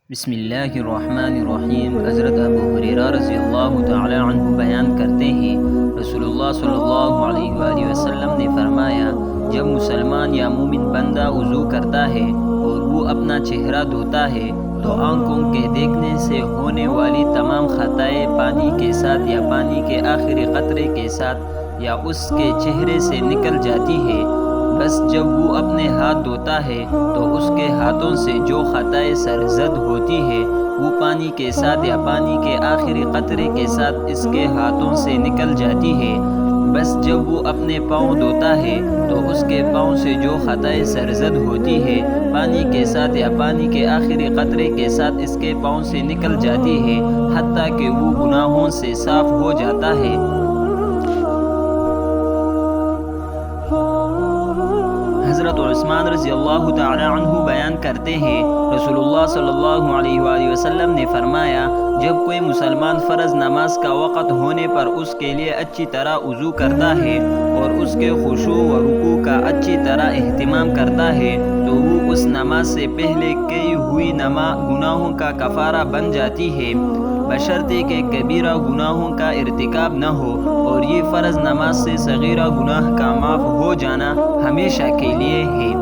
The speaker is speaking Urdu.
بسم اللہ الرحمن الرحیم۔ حضرت ابو ہریرہ رضی اللہ تعالی عنہ بیان کرتے ہیں، رسول اللہ صلی اللہ علیہ وآلہ وسلم نے فرمایا، جب مسلمان یا مومن بندہ وضو کرتا ہے اور وہ اپنا چہرہ دھوتا ہے تو آنکھوں کے دیکھنے سے ہونے والی تمام خطائیں پانی کے ساتھ یا پانی کے آخری قطرے کے ساتھ یا اس کے چہرے سے نکل جاتی ہے۔ بس جب وہ اپنے ہاتھ دھوتا ہے تو اس کے ہاتھوں سے جو خطائیں سرزد ہوتی ہے وہ پانی کے ساتھ یا پانی کے آخری قطرے کے ساتھ اس کے ہاتھوں سے نکل جاتی ہے۔ بس جب وہ اپنے پاؤں دھوتا ہے تو اس کے پاؤں سے جو خطائیں سرزد ہوتی ہے پانی کے ساتھ یا پانی کے آخری قطرے کے ساتھ اس کے پاؤں سے نکل جاتی ہے، حتیٰ کہ وہ گناہوں سے صاف ہو جاتا ہے۔ حضرت عثمان رضی اللہ تعالی عنہ بیان کرتے ہیں، رسول اللہ صلی اللہ علیہ وآلہ وسلم نے فرمایا، جب کوئی مسلمان فرض نماز کا وقت ہونے پر اس کے لیے اچھی طرح وضو کرتا ہے اور اس کے خشوع و رکوع کا اچھی طرح اہتمام کرتا ہے تو وہ اس نماز سے پہلے کی ہوئی گناہوں کا کفارہ بن جاتی ہے، بشرطے کہ کبیرہ گناہوں کا ارتکاب نہ ہو، اور یہ فرض نماز سے صغیرہ گناہ کا معاف ہو جانا ہمیشہ کے لیے ہے۔